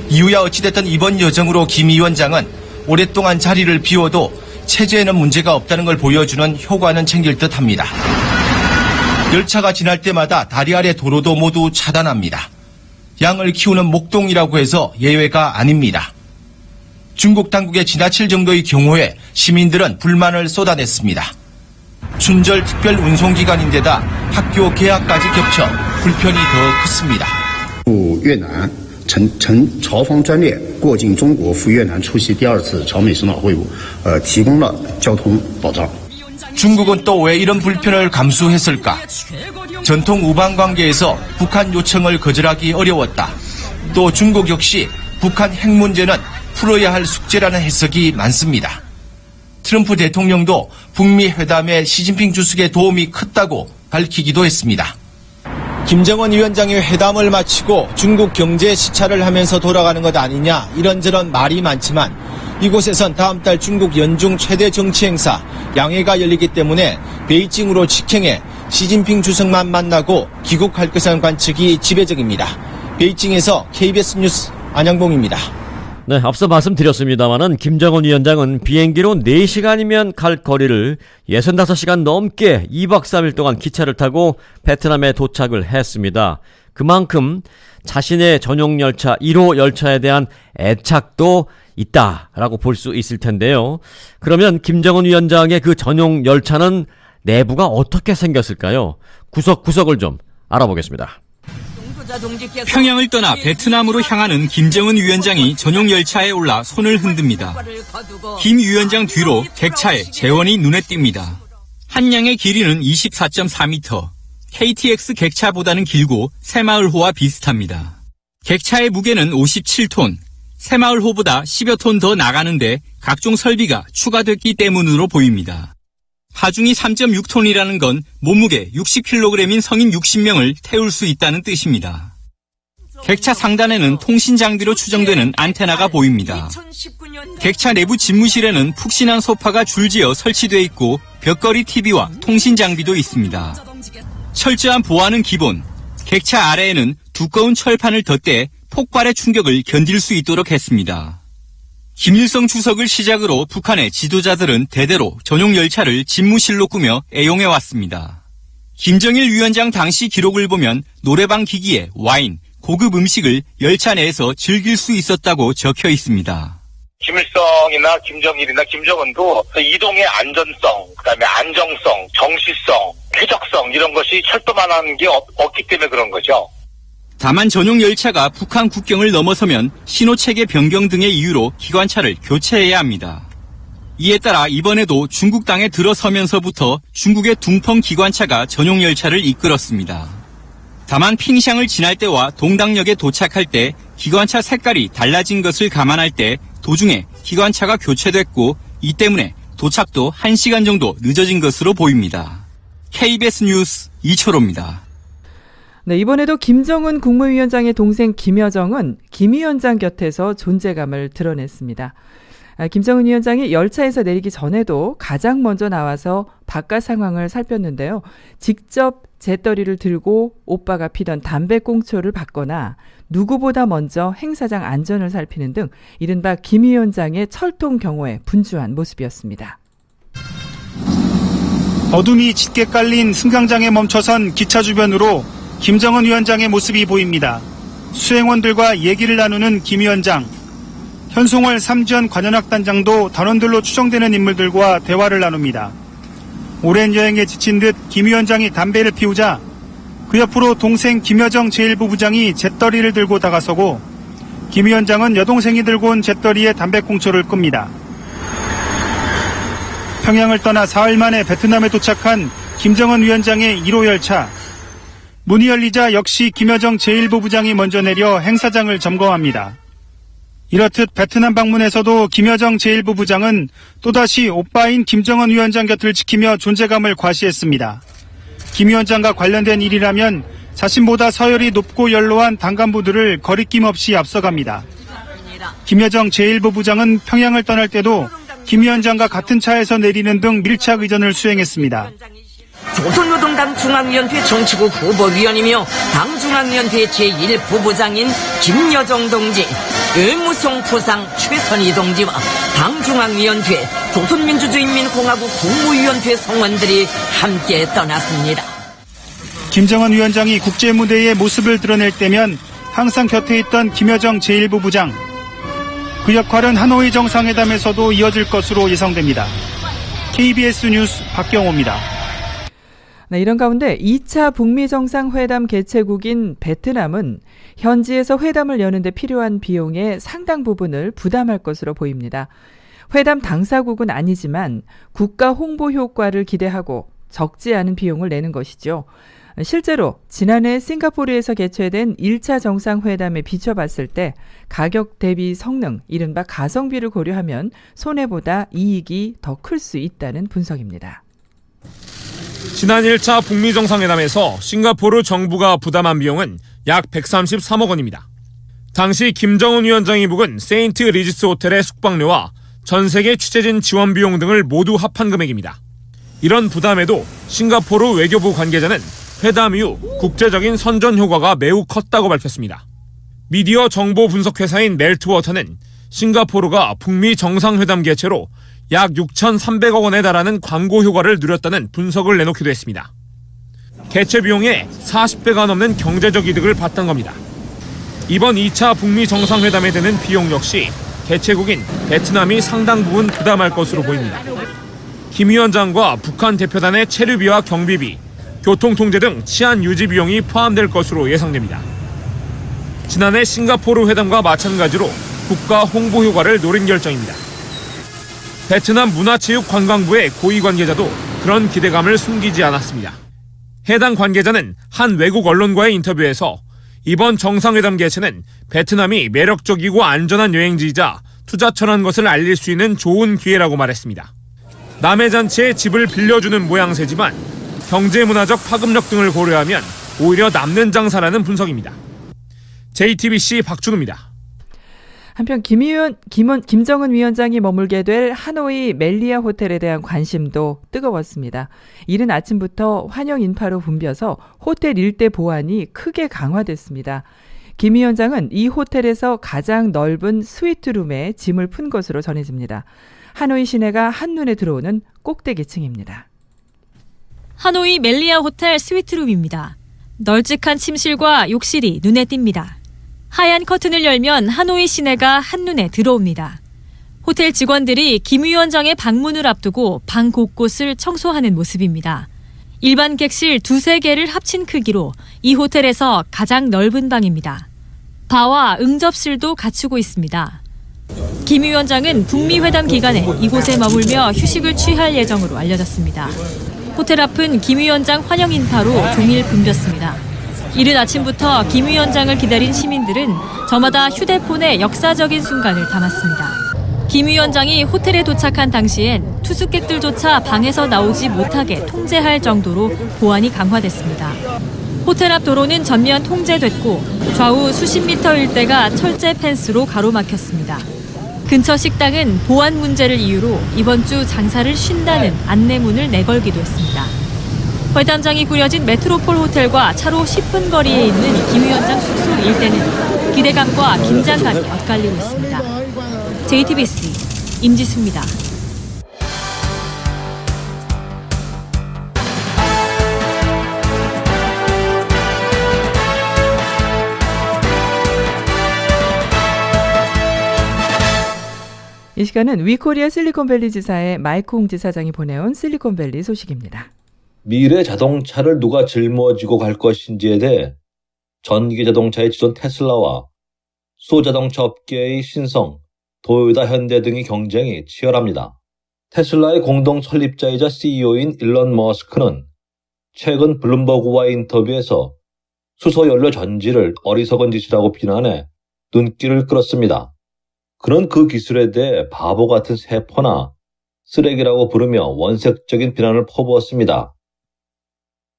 이유야 어찌됐든 이번 여정으로 김 위원장은 오랫동안 자리를 비워도 체제에는 문제가 없다는 걸 보여주는 효과는 챙길 듯합니다. 열차가 지날 때마다 다리 아래 도로도 모두 차단합니다. 양을 키우는 목동이라고 해서 예외가 아닙니다. 중국 당국의 지나칠 정도의 경호에 시민들은 불만을 쏟아냈습니다. 춘절 특별 운송기간인데다 학교 개학까지 겹쳐 불편이 더 컸습니다. 越南朝方专列过境中国赴越南出席第2次朝美首脑会晤，提供了交通保障。 중국은 또 왜 이런 불편을 감수했을까? 전통 우방 관계에서 북한 요청을 거절하기 어려웠다. 또 중국 역시 북한 핵 문제는 풀어야 할 숙제라는 해석이 많습니다. 트럼프 대통령도 북미 회담에 시진핑 주석의 도움이 컸다고 밝히기도 했습니다. 김정은 위원장이 회담을 마치고 중국 경제 시찰을 하면서 돌아가는 것 아니냐 이런저런 말이 많지만 이곳에선 다음 달 중국 연중 최대 정치 행사 양회가 열리기 때문에 베이징으로 직행해 시진핑 주석만 만나고 귀국할 것이라는 관측이 지배적입니다. 베이징에서 KBS 뉴스 안양봉입니다. 네, 앞서 말씀드렸습니다마는 김정은 위원장은 비행기로 4시간이면 갈 거리를 65시간 넘게 2박 3일 동안 기차를 타고 베트남에 도착을 했습니다. 그만큼 자신의 전용 열차 1호 열차에 대한 애착도 있다라고 볼 수 있을 텐데요. 그러면 김정은 위원장의 그 전용 열차는 내부가 어떻게 생겼을까요? 구석구석을 좀 알아보겠습니다. 평양을 떠나 베트남으로 향하는 김정은 위원장이 전용 열차에 올라 손을 흔듭니다. 김 위원장 뒤로 객차에 재원이 눈에 띕니다. 한 양의 길이는 24.4m, KTX 객차보다는 길고 새마을호와 비슷합니다. 객차의 무게는 57톤, 새마을호보다 10여 톤 더 나가는데 각종 설비가 추가됐기 때문으로 보입니다. 하중이 3.6톤이라는 건 몸무게 60kg인 성인 60명을 태울 수 있다는 뜻입니다. 객차 상단에는 통신 장비로 추정되는 안테나가 보입니다. 객차 내부 집무실에는 푹신한 소파가 줄지어 설치되어 있고 벽걸이 TV와 통신 장비도 있습니다. 철저한 보안은 기본, 객차 아래에는 두꺼운 철판을 덧대 폭발의 충격을 견딜 수 있도록 했습니다. 김일성 주석을 시작으로 북한의 지도자들은 대대로 전용 열차를 집무실로 꾸며 애용해왔습니다. 김정일 위원장 당시 기록을 보면 노래방 기기에 와인, 고급 음식을 열차 내에서 즐길 수 있었다고 적혀 있습니다. 김일성이나 김정일이나 김정은도 이동의 안전성, 그다음에 안정성, 정시성, 쾌적성 이런 것이 철도만 하는 게 없기 때문에 그런 거죠. 다만 전용 열차가 북한 국경을 넘어서면 신호체계 변경 등의 이유로 기관차를 교체해야 합니다. 이에 따라 이번에도 중국 땅에 들어서면서부터 중국의 둥펑 기관차가 전용 열차를 이끌었습니다. 다만 핑샹을 지날 때와 동당역에 도착할 때 기관차 색깔이 달라진 것을 감안할 때 도중에 기관차가 교체됐고 이 때문에 도착도 1시간 정도 늦어진 것으로 보입니다. KBS 뉴스 이철호입니다. 네, 이번에도 김정은 국무위원장의 동생 김여정은 김 위원장 곁에서 존재감을 드러냈습니다. 김정은 위원장이 열차에서 내리기 전에도 가장 먼저 나와서 바깥 상황을 살폈는데요. 직접 재떨이를 들고 오빠가 피던 담배꽁초를 받거나 누구보다 먼저 행사장 안전을 살피는 등 이른바 김 위원장의 철통 경호에 분주한 모습이었습니다. 어둠이 짙게 깔린 승강장에 멈춰선 기차 주변으로 김정은 위원장의 모습이 보입니다. 수행원들과 얘기를 나누는 김 위원장. 현송월 삼지연 관현악단장도 단원들로 추정되는 인물들과 대화를 나눕니다. 오랜 여행에 지친 듯 김 위원장이 담배를 피우자 그 옆으로 동생 김여정 제1부 부장이 잿더리를 들고 다가서고 김 위원장은 여동생이 들고 온 잿더리에 담배꽁초를 끕니다. 평양을 떠나 사흘 만에 베트남에 도착한 김정은 위원장의 1호 열차. 문이 열리자 역시 김여정 제1부 부장이 먼저 내려 행사장을 점검합니다. 이렇듯 베트남 방문에서도 김여정 제1부 부장은 또다시 오빠인 김정은 위원장 곁을 지키며 존재감을 과시했습니다. 김 위원장과 관련된 일이라면 자신보다 서열이 높고 연로한 당 간부들을 거리낌 없이 앞서갑니다. 김여정 제1부 부장은 평양을 떠날 때도 김 위원장과 같은 차에서 내리는 등 밀착 의전을 수행했습니다. 조선노동당 중앙위원회 정치국 후보위원이며 당 중앙위원회 제1부부장인 김여정 동지, 의무송 부상 최선희 동지와 당 중앙위원회 조선민주주의인민공화국 국무위원회 성원들이 함께 떠났습니다. 김정은 위원장이 국제무대에 모습을 드러낼 때면 항상 곁에 있던 김여정 제1부 부장. 그 역할은 하노이 정상회담에서도 이어질 것으로 예상됩니다. KBS 뉴스 박경호입니다. 네, 이런 가운데 2차 북미 정상회담 개최국인 베트남은 현지에서 회담을 여는 데 필요한 비용의 상당 부분을 부담할 것으로 보입니다. 회담 당사국은 아니지만 국가 홍보 효과를 기대하고 적지 않은 비용을 내는 것이죠. 실제로 지난해 싱가포르에서 개최된 1차 정상회담에 비춰봤을 때 가격 대비 성능, 이른바 가성비를 고려하면 손해보다 이익이 더 클 수 있다는 분석입니다. 지난 1차 북미 정상회담에서 싱가포르 정부가 부담한 비용은 약 133억 원입니다. 당시 김정은 위원장이 묵은 세인트 리지스 호텔의 숙박료와 전 세계 취재진 지원 비용 등을 모두 합한 금액입니다. 이런 부담에도 싱가포르 외교부 관계자는 회담 이후 국제적인 선전 효과가 매우 컸다고 밝혔습니다. 미디어 정보 분석 회사인 멜트워터는 싱가포르가 북미 정상회담 개최로 약 6,300억 원에 달하는 광고 효과를 누렸다는 분석을 내놓기도 했습니다. 개최 비용의 40배가 넘는 경제적 이득을 봤던 겁니다. 이번 2차 북미 정상회담에 드는 비용 역시 개최국인 베트남이 상당 부분 부담할 것으로 보입니다. 김 위원장과 북한 대표단의 체류비와 경비비, 교통통제 등 치안 유지 비용이 포함될 것으로 예상됩니다. 지난해 싱가포르 회담과 마찬가지로 국가 홍보 효과를 노린 결정입니다. 베트남 문화체육관광부의 고위 관계자도 그런 기대감을 숨기지 않았습니다. 해당 관계자는 한 외국 언론과의 인터뷰에서 이번 정상회담 개최는 베트남이 매력적이고 안전한 여행지이자 투자처라는 것을 알릴 수 있는 좋은 기회라고 말했습니다. 남해 잔치에 집을 빌려주는 모양새지만 경제문화적 파급력 등을 고려하면 오히려 남는 장사라는 분석입니다. JTBC 박준우입니다. 한편 김정은 위원장이 머물게 될 하노이 멜리아 호텔에 대한 관심도 뜨거웠습니다. 이른 아침부터 환영 인파로 붐벼서 호텔 일대 보안이 크게 강화됐습니다. 김 위원장은 이 호텔에서 가장 넓은 스위트룸에 짐을 푼 것으로 전해집니다. 하노이 시내가 한눈에 들어오는 꼭대기층입니다. 하노이 멜리아 호텔 스위트룸입니다. 널찍한 침실과 욕실이 눈에 띕니다. 하얀 커튼을 열면 하노이 시내가 한눈에 들어옵니다. 호텔 직원들이 김 위원장의 방문을 앞두고 방 곳곳을 청소하는 모습입니다. 일반 객실 2-3개를 합친 크기로 이 호텔에서 가장 넓은 방입니다. 바와 응접실도 갖추고 있습니다. 김 위원장은 북미 회담 기간에 이곳에 머물며 휴식을 취할 예정으로 알려졌습니다. 호텔 앞은 김 위원장 환영 인파로 종일 붐볐습니다. 이른 아침부터 김 위원장을 기다린 시민들은 저마다 휴대폰에 역사적인 순간을 담았습니다. 김 위원장이 호텔에 도착한 당시엔 투숙객들조차 방에서 나오지 못하게 통제할 정도로 보안이 강화됐습니다. 호텔 앞 도로는 전면 통제됐고 좌우 수십 미터 일대가 철제 펜스로 가로막혔습니다. 근처 식당은 보안 문제를 이유로 이번 주 장사를 쉰다는 안내문을 내걸기도 했습니다. 회담장이 꾸려진 메트로폴 호텔과 차로 10분 거리에 있는 김 위원장 숙소 일대는 기대감과 긴장감이 엇갈리고 있습니다. JTBC 임지수입니다. 이 시간은 위코리아 실리콘밸리 지사의 마이크 홍 지사장이 보내온 실리콘밸리 소식입니다. 미래 자동차를 누가 짊어지고 갈 것인지에 대해 전기 자동차의 지존 테슬라와 수소자동차 업계의 신성, 도요타 현대 등의 경쟁이 치열합니다. 테슬라의 공동 설립자이자 CEO인 일론 머스크는 최근 블룸버그와의 인터뷰에서 수소연료 전지를 어리석은 짓이라고 비난해 눈길을 끌었습니다. 그는 그 기술에 대해 바보 같은 세포나 쓰레기라고 부르며 원색적인 비난을 퍼부었습니다.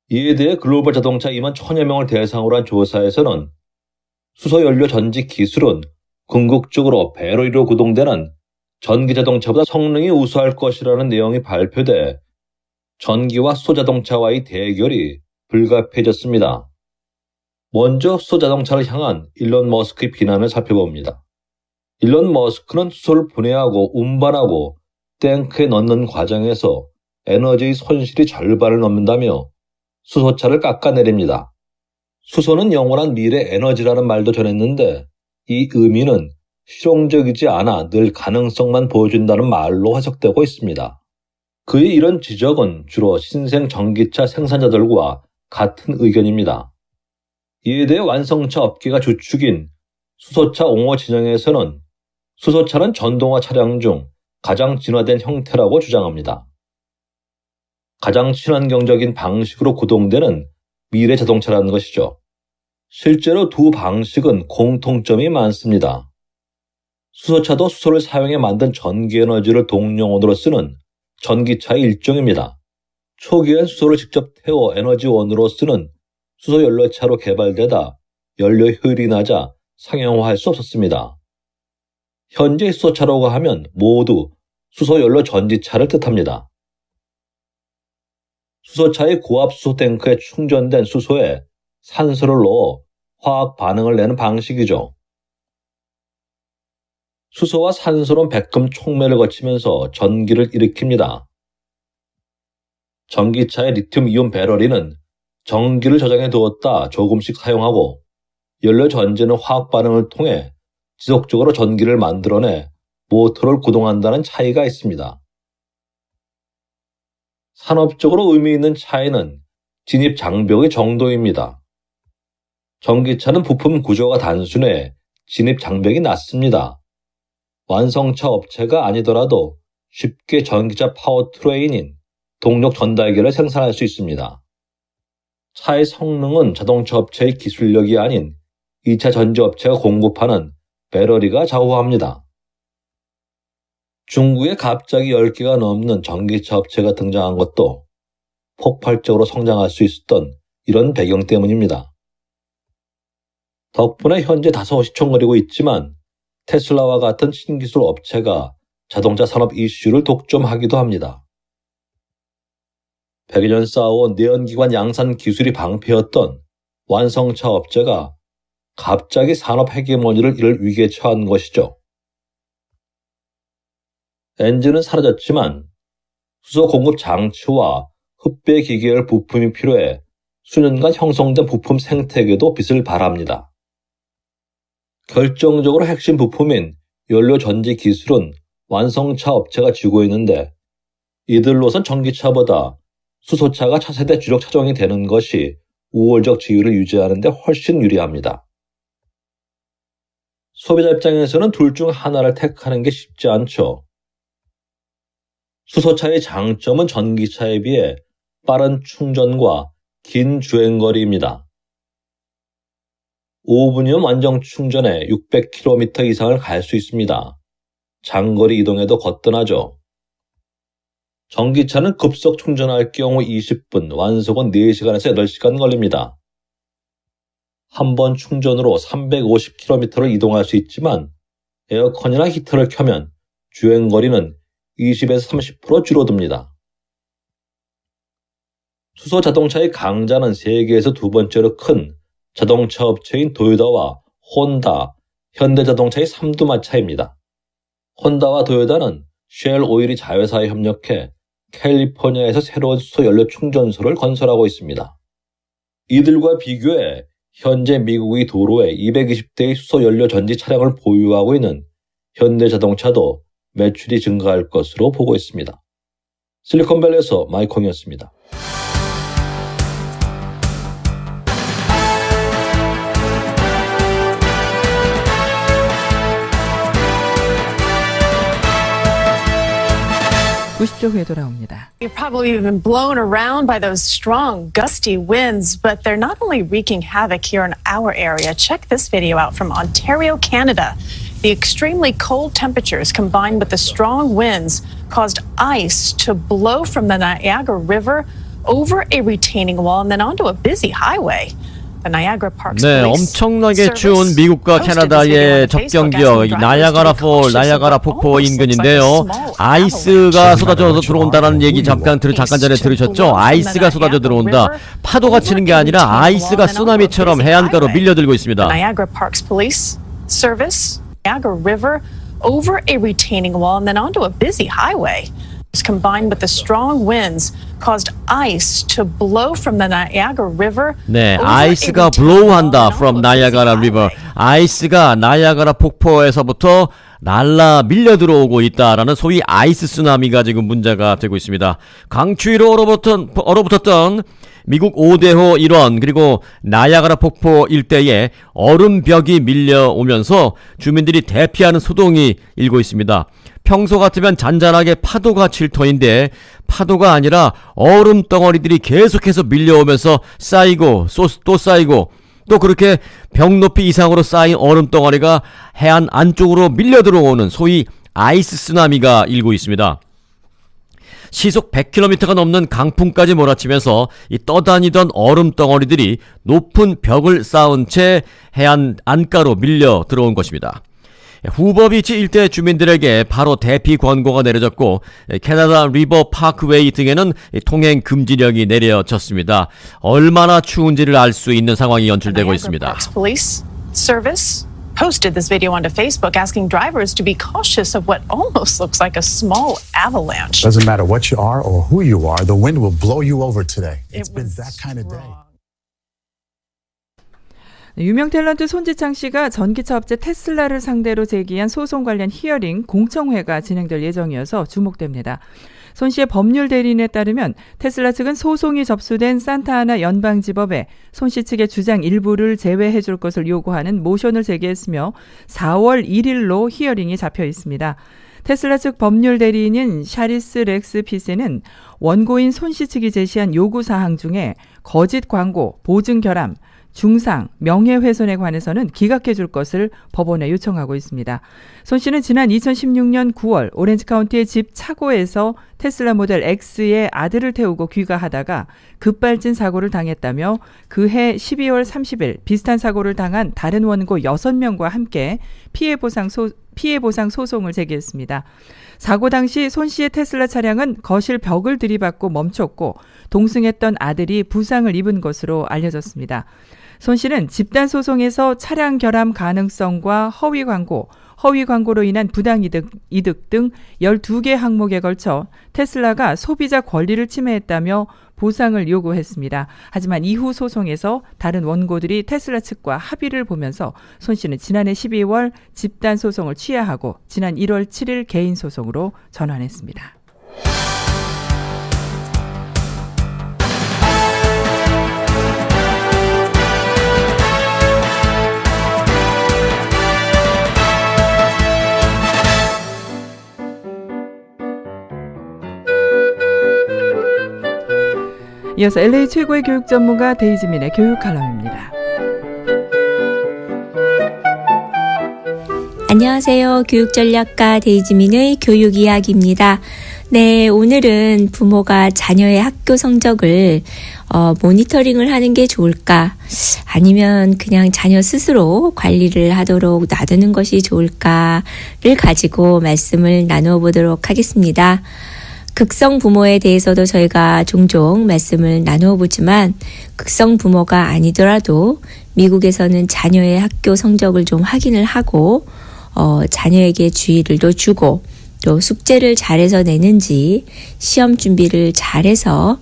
이에 대해 글로벌 자동차 2만 1000여 명을 대상으로 한 조사에서는 수소연료 전지 기술은 궁극적으로 배터리로 구동되는 전기자동차보다 성능이 우수할 것이라는 내용이 발표돼 전기와 수소자동차와의 대결이 불가피해졌습니다. 먼저 수소자동차를 향한 일론 머스크의 비난을 살펴봅니다. 일론 머스크는 수소를 분해하고 운반하고 탱크에 넣는 과정에서 에너지의 손실이 절반을 넘는다며 수소차를 깎아내립니다. 수소는 영원한 미래 에너지라는 말도 전했는데 이 의미는 실용적이지 않아 늘 가능성만 보여준다는 말로 해석되고 있습니다. 그의 이런 지적은 주로 신생 전기차 생산자들과 같은 의견입니다. 이에 대해 완성차 업계가 주축인 수소차 옹호 진영에서는 수소차는 전동화 차량 중 가장 진화된 형태라고 주장합니다. 가장 친환경적인 방식으로 구동되는 미래 자동차라는 것이죠. 실제로 두 방식은 공통점이 많습니다. 수소차도 수소를 사용해 만든 전기에너지를 동력원으로 쓰는 전기차의 일종입니다. 초기엔 수소를 직접 태워 에너지원으로 쓰는 수소연료차로 개발되다 연료 효율이 낮아 상용화할 수 없었습니다. 현재 수소차라고 하면 모두 수소연료 전지차를 뜻합니다. 수소차의 고압 수소 탱크에 충전된 수소에 산소를 넣어 화학 반응을 내는 방식이죠. 수소와 산소는 백금 촉매를 거치면서 전기를 일으킵니다. 전기차의 리튬이온 배터리는 전기를 저장해 두었다 조금씩 사용하고 연료 전지는 화학 반응을 통해 지속적으로 전기를 만들어내 모터를 구동한다는 차이가 있습니다. 산업적으로 의미 있는 차이는 진입 장벽의 정도입니다. 전기차는 부품 구조가 단순해 진입 장벽이 낮습니다. 완성차 업체가 아니더라도 쉽게 전기차 파워트레인인 동력 전달기를 생산할 수 있습니다. 차의 성능은 자동차 업체의 기술력이 아닌 2차 전지업체가 공급하는 배터리가 좌우합니다. 중국에 갑자기 10개가 넘는 전기차 업체가 등장한 것도 폭발적으로 성장할 수 있었던 이런 배경 때문입니다. 덕분에 현재 다소 휘청거리고 있지만 테슬라와 같은 신기술 업체가 자동차 산업 이슈를 독점하기도 합니다. 100여 년 쌓아온 내연기관 양산 기술이 방패였던 완성차 업체가 갑자기 산업 헤게모니를 잃을 위기에 처한 것이죠. 엔진은 사라졌지만 수소 공급 장치와 흡배 기계열 부품이 필요해 수년간 형성된 부품 생태계도 빛을 발합니다. 결정적으로 핵심 부품인 연료 전지 기술은 완성차 업체가 쥐고 있는데 이들로선 전기차보다 수소차가 차세대 주력 차종이 되는 것이 우월적 지위를 유지하는 데 훨씬 유리합니다. 소비자 입장에서는 둘 중 하나를 택하는 게 쉽지 않죠. 수소차의 장점은 전기차에 비해 빠른 충전과 긴 주행거리입니다. 5분이면 완전 충전에 600km 이상을 갈 수 있습니다. 장거리 이동에도 거뜬하죠. 전기차는 급속 충전할 경우 20분, 완속은 4시간에서 8시간 걸립니다. 한 번 충전으로 350km를 이동할 수 있지만 에어컨이나 히터를 켜면 주행거리는 20에서 30% 줄어듭니다. 수소 자동차의 강자는 세계에서 두 번째로 큰 자동차 업체인 도요타와 혼다, 현대자동차의 삼두마차입니다. 혼다와 도요타는 쉘 오일이 자회사에 협력해 캘리포니아에서 새로운 수소 연료 충전소를 건설하고 있습니다. 이들과 비교해 현재 미국의 도로에 220대의 수소 연료 전지 차량을 보유하고 있는 현대자동차도 매출이 증가할 것으로 보고 있습니다. 실리콘밸리에서 마이콩이었습니다. 후에 돌아옵니다. You've probably been blown around by those strong, gusty winds, but they're not only wreaking havoc here in our area. Check this video out from Ontario, Canada. The extremely cold temperatures combined with the strong winds caused ice to blow from the Niagara River over a retaining wall and then onto a busy highway. 네, 엄청나게 추운 미국과 캐나다의 접경지역 나야가라 폴, 나야가라 폭포 인근인데요. 아이스가 쏟아져 들어온다는 얘기 잠깐 전에 들으셨죠? 아이스가 쏟아져 들어온다. 파도가 치는 게 아니라 아이스가 쓰나미처럼 해안가로 밀려들고 있습니다. Niagara Parks Police Service, Niagara River over a retaining wall and then onto a busy highway. Combined with the strong winds caused ice to blow from the Niagara River. 네, 아이스가 blow한다 from Niagara River. 아이스가 나야가라 폭포에서부터 날라 밀려 들어오고 있다라는 소위 아이스 쓰나미가 지금 문제가 되고 있습니다. 강추위로 얼어붙었던 미국 5대호 일원 그리고 나야가라 폭포 일대에 얼음벽이 밀려오면서 주민들이 대피하는 소동이 일고 있습니다. 평소 같으면 잔잔하게 파도가 칠 터인데 파도가 아니라 얼음 덩어리들이 계속해서 밀려오면서 쌓이고 또 쌓이고 또 그렇게 벽 높이 이상으로 쌓인 얼음 덩어리가 해안 안쪽으로 밀려 들어오는 소위 아이스 쓰나미가 일고 있습니다. 시속 100km가 넘는 강풍까지 몰아치면서 이 떠다니던 얼음 덩어리들이 높은 벽을 쌓은 채 해안 안가로 밀려 들어온 것입니다. 후버비치 일대 주민들에게 바로 대피 권고가 내려졌고 캐나다 리버 파크웨이 등에는 통행 금지령이 내려졌습니다. 얼마나 추운지를 알 수 있는 상황이 연출되고 있습니다. Police Service posted this video onto Facebook asking drivers to be cautious of what almost looks like a small avalanche. Doesn't matter what you are or who you are, the wind will blow you over today. It's been that kind of day. 유명 탤런트 손지창 씨가 전기차 업체 테슬라를 상대로 제기한 소송 관련 히어링 공청회가 진행될 예정이어서 주목됩니다. 손 씨의 법률 대리인에 따르면 테슬라 측은 소송이 접수된 산타아나 연방지법에 손 씨 측의 주장 일부를 제외해 줄 것을 요구하는 모션을 제기했으며 4월 1일로 히어링이 잡혀 있습니다. 테슬라 측 법률 대리인인 샤리스 렉스 피세는 원고인 손 씨 측이 제시한 요구사항 중에 거짓 광고, 보증 결함, 중상, 명예훼손에 관해서는 기각해 줄 것을 법원에 요청하고 있습니다. 손 씨는 지난 2016년 9월 오렌지 카운티의 집 차고에서 테슬라 모델 X의 아들을 태우고 귀가하다가 급발진 사고를 당했다며 그해 12월 30일 비슷한 사고를 당한 다른 원고 6명과 함께 피해보상 소송을 제기했습니다. 사고 당시 손 씨의 테슬라 차량은 거실 벽을 들이받고 멈췄고 동승했던 아들이 부상을 입은 것으로 알려졌습니다. 손 씨는 집단 소송에서 차량 결함 가능성과 허위 광고로 인한 부당이득 등 12개 항목에 걸쳐 테슬라가 소비자 권리를 침해했다며 보상을 요구했습니다. 하지만 이후 소송에서 다른 원고들이 테슬라 측과 합의를 보면서 손 씨는 지난해 12월 집단 소송을 취하하고 지난 1월 7일 개인 소송으로 전환했습니다. 이어서 LA 최고의 교육 전문가 데이지민의 교육 칼럼입니다. 안녕하세요. 교육전략가 데이지민의 교육 이야기입니다. 네, 오늘은 부모가 자녀의 학교 성적을 모니터링을 하는 게 좋을까? 아니면 그냥 자녀 스스로 관리를 하도록 놔두는 것이 좋을까를 가지고 말씀을 나누어 보도록 하겠습니다. 극성 부모에 대해서도 저희가 종종 말씀을 나누어 보지만 극성 부모가 아니더라도 미국에서는 자녀의 학교 성적을 좀 확인을 하고 자녀에게 주의를 또 주고 또 숙제를 잘해서 내는지 시험 준비를 잘해서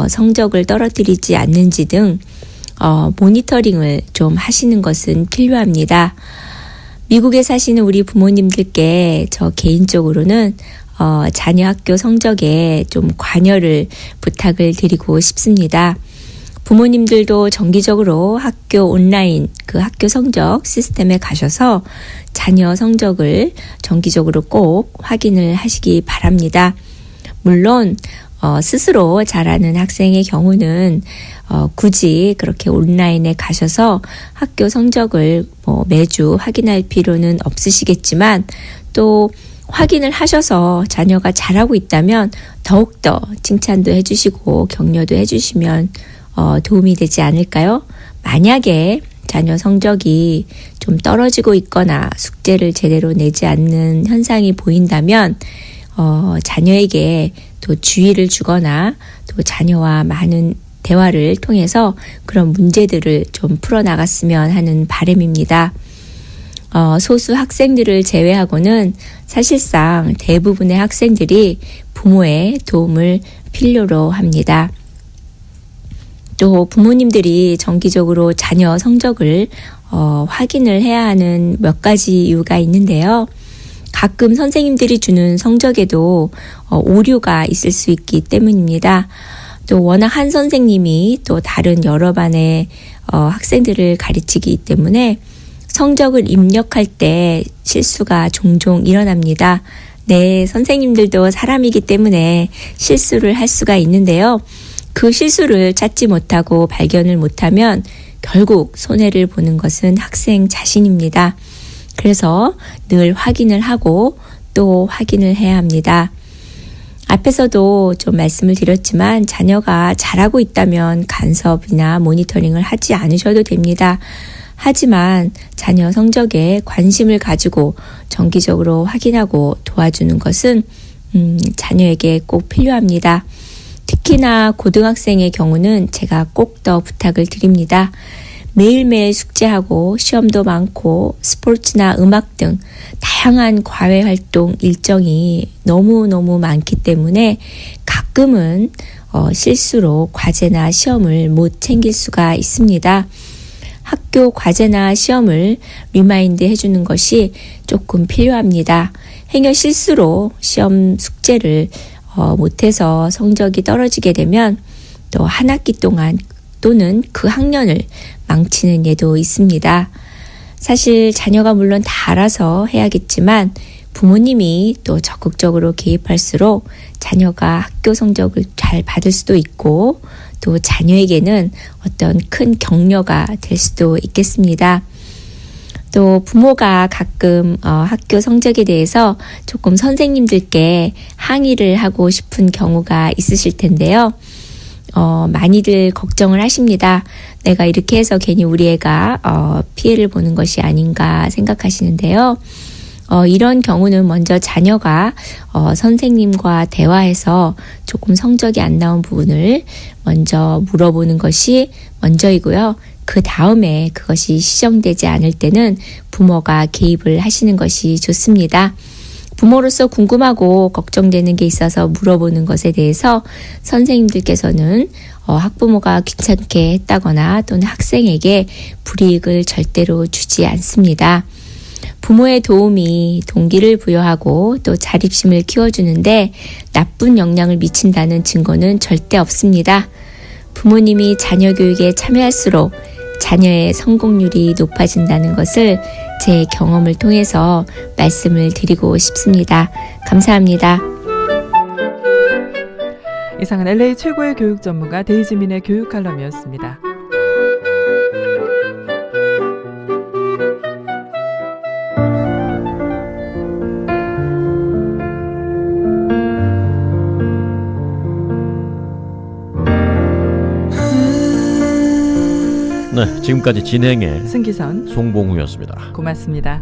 성적을 떨어뜨리지 않는지 등 모니터링을 좀 하시는 것은 필요합니다. 미국에 사시는 우리 부모님들께 저 개인적으로는 자녀 학교 성적에 좀 관여를 부탁을 드리고 싶습니다. 부모님들도 정기적으로 학교 온라인 그 학교 성적 시스템에 가셔서 자녀 성적을 정기적으로 꼭 확인을 하시기 바랍니다. 물론 스스로 잘하는 학생의 경우는 굳이 그렇게 온라인에 가셔서 학교 성적을 매주 확인할 필요는 없으시겠지만 또 확인을 하셔서 자녀가 잘하고 있다면 더욱더 칭찬도 해주시고 격려도 해주시면 도움이 되지 않을까요? 만약에 자녀 성적이 좀 떨어지고 있거나 숙제를 제대로 내지 않는 현상이 보인다면 자녀에게 또 주의를 주거나 또 자녀와 많은 대화를 통해서 그런 문제들을 좀 풀어나갔으면 하는 바람입니다. 소수 학생들을 제외하고는 사실상 대부분의 학생들이 부모의 도움을 필요로 합니다. 또 부모님들이 정기적으로 자녀 성적을 확인을 해야 하는 몇 가지 이유가 있는데요. 가끔 선생님들이 주는 성적에도 오류가 있을 수 있기 때문입니다. 또 워낙 한 선생님이 또 다른 여러 반의 학생들을 가르치기 때문에 성적을 입력할 때 실수가 종종 일어납니다. 네, 선생님들도 사람이기 때문에 실수를 할 수가 있는데요. 그 실수를 찾지 못하고 발견을 못하면 결국 손해를 보는 것은 학생 자신입니다. 그래서 늘 확인을 하고 또 확인을 해야 합니다. 앞에서도 좀 말씀을 드렸지만 자녀가 잘하고 있다면 간섭이나 모니터링을 하지 않으셔도 됩니다. 하지만 자녀 성적에 관심을 가지고 정기적으로 확인하고 도와주는 것은 자녀에게 꼭 필요합니다. 특히나 고등학생의 경우는 제가 꼭 더 부탁을 드립니다. 매일매일 숙제하고 시험도 많고 스포츠나 음악 등 다양한 과외 활동 일정이 너무너무 많기 때문에 가끔은 실수로 과제나 시험을 못 챙길 수가 있습니다. 학교 과제나 시험을 리마인드 해주는 것이 조금 필요합니다. 행여 실수로 시험 숙제를 못해서 성적이 떨어지게 되면 또 한 학기 동안 또는 그 학년을 망치는 예도 있습니다. 사실 자녀가 물론 다 알아서 해야겠지만 부모님이 또 적극적으로 개입할수록 자녀가 학교 성적을 잘 받을 수도 있고 또 자녀에게는 어떤 큰 격려가 될 수도 있겠습니다. 또 부모가 가끔 학교 성적에 대해서 조금 선생님들께 항의를 하고 싶은 경우가 있으실 텐데요. 많이들 걱정을 하십니다. 내가 이렇게 해서 괜히 우리 애가 피해를 보는 것이 아닌가 생각하시는데요. 이런 경우는 먼저 자녀가 선생님과 대화해서 조금 성적이 안 나온 부분을 먼저 물어보는 것이 먼저이고요. 그 다음에 그것이 시정되지 않을 때는 부모가 개입을 하시는 것이 좋습니다. 부모로서 궁금하고 걱정되는 게 있어서 물어보는 것에 대해서 선생님들께서는 학부모가 귀찮게 했다거나 또는 학생에게 불이익을 절대로 주지 않습니다. 부모의 도움이 동기를 부여하고 또 자립심을 키워주는데 나쁜 영향을 미친다는 증거는 절대 없습니다. 부모님이 자녀 교육에 참여할수록 자녀의 성공률이 높아진다는 것을 제 경험을 통해서 말씀을 드리고 싶습니다. 감사합니다. 이상은 LA 최고의 교육 전문가 데이지민의 교육 칼럼이었습니다. 네, 지금까지 진행의 승기선, 송봉우였습니다. 고맙습니다.